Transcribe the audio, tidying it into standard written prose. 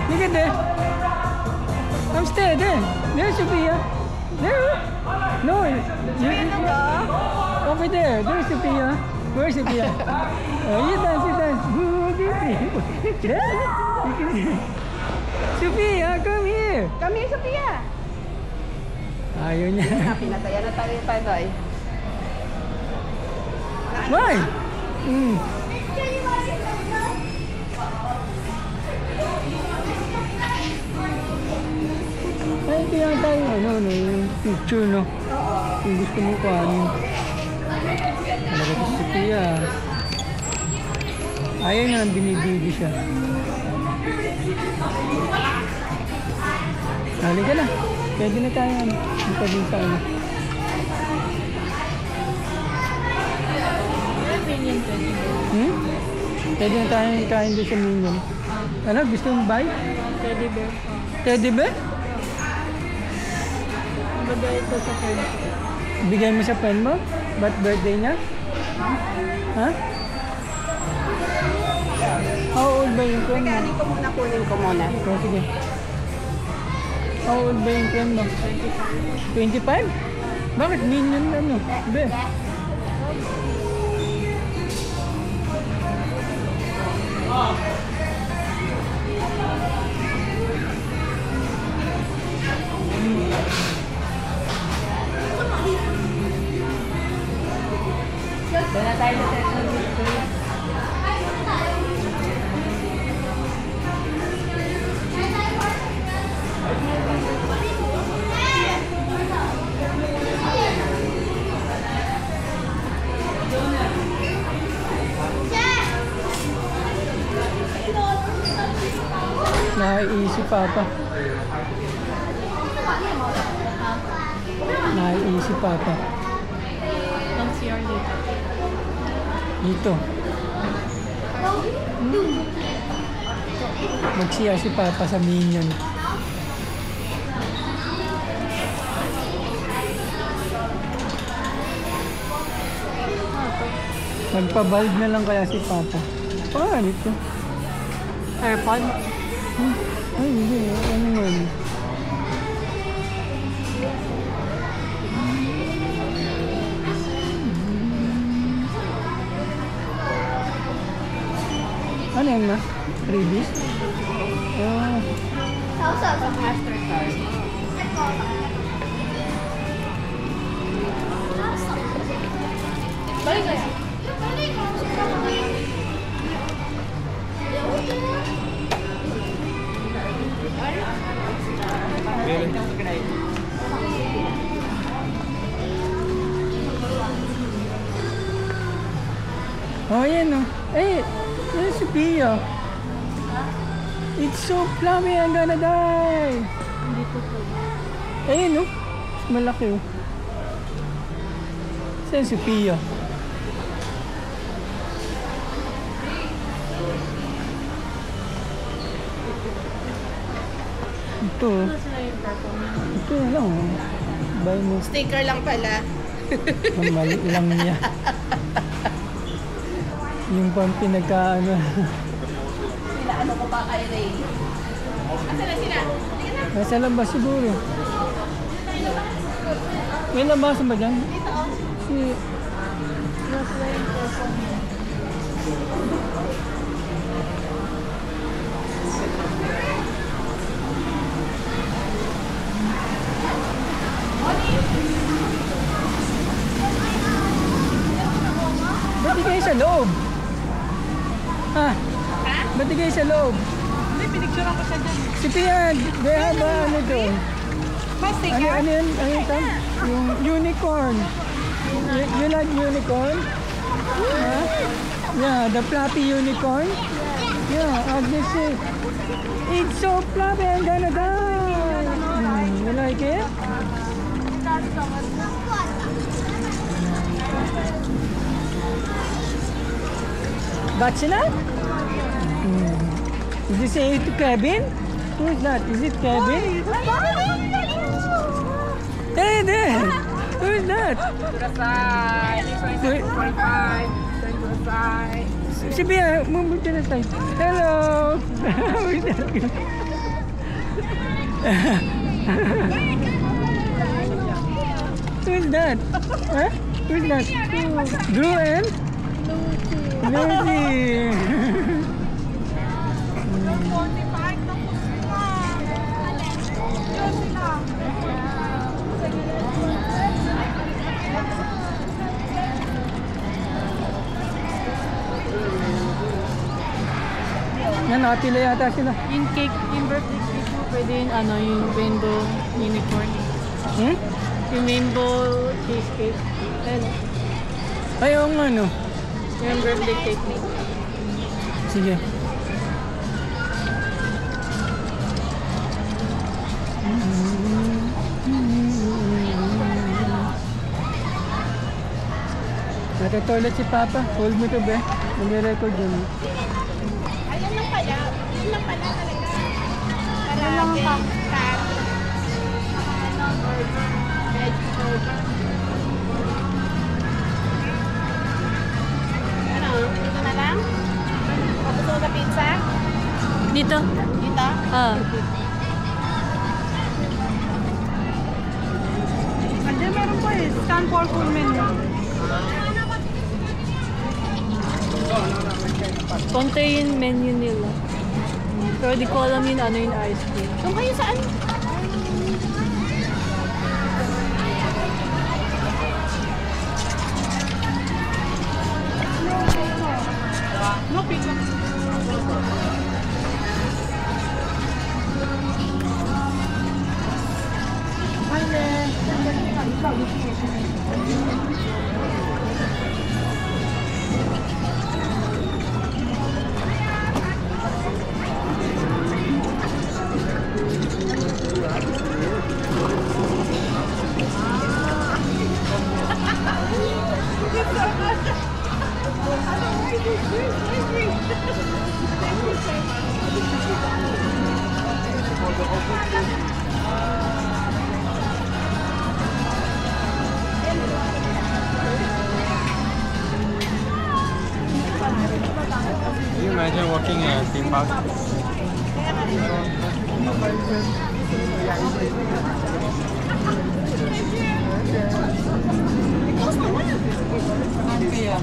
Look at there. I'm still there. There's Sophia. There. No. Over there. There's Sophia. Where's Sophia? Oh, you dance, you dance. There. You can see. Sophia, come here. Come here, Sophia. Ayaw niya. Pinatayan na tayo, Tay. Why? Ay, ito yung tayo, yung picture, no? Kung gusto mo kuhanin. Talaga ito si Sophia. Ayaw na, binibidi siya. Halika na. Pwede na tayo. Ito din sa ano. Pwede na tayo kain doon sa Minion. Ano? Gusto mong buy? Teddy bear. Teddy bear? Bigay ito sa friend. Bigay mo sa friend mo? Ba't birthday niya? Ha? How old ba yung friend mo? Kaya ko muna, kunin ko muna. Oh, sige. How old ba yung friend mo? 25. 25? Bakit Minion ano? Be? Wala tayo na tayo. Naiisip Papa. Naiisip Papa. Ang CR dito. Dito. Magsiya si Papa sa Minion. Magpa-bulb na lang kaya si Papa. Ito. AirPod? Ay, hindi. Ano yun? Ano yan na? Freebies? Oh. Sa Mastercard. Balik kaya? Oh, yan o. Eh, yan si Pia. It's so plummy, I'm gonna die. Hindi po po. Ayun o. Malaki o. Saan si Pia? Ito. Ito na lang o. Buy mo. Sticker lang pala. Ang mali lang niya. Yung pang pinagkaano. Sila ano ko pa kay Ray? Asa na sila? Nasa labas siguro. May labasan ba dyan? Dito oh. Si... Nasa yung person. Ba't di kayo sa loob? Ha? Ba't di kayo sa loob? Hindi, pinicturean ko siya dyan. Si Pia, they have ano doon? Sticker? Ano yan? Ano yan? Yung unicorn. You like unicorn? Huh? Yeah, the fluffy unicorn? Yeah, Agnes said, it's so fluffy, I'm gonna die. You like it? That's enough? Is this it to Kevin? Who is that? Is it Kevin? Hey there! Who is that? To the side. This one is 45. Turn to the side. Si Bea, move to the side. Hello! Who is that? Who's that? Huh? Who's that? Drew and? Lucy. Yan, nakapila yata sila. Yung cake, yung birthday cake mo, pwede yung ano, yung rainbow unicorn. Hmm? Yung rainbow cheesecake. And Ay, oo nga, no. yung birthday cake mo. Sige. Natatoilet si Papa. Hold mo to, be. Nag-record yun. Ayun lang pala. Yun lang pala talaga. Para lang ang cat. Veg burger. Ano? Dito na lang? Tapos mo sa pizza? Dito? Dito? Ah. Andiyan meron pa eh. Scan for full menu. Konti yung menu nila. Pero di ko alam yun ano yung ice cream. Doon kayo saan? No pizza. Can you imagine working in a theme park? Yeah.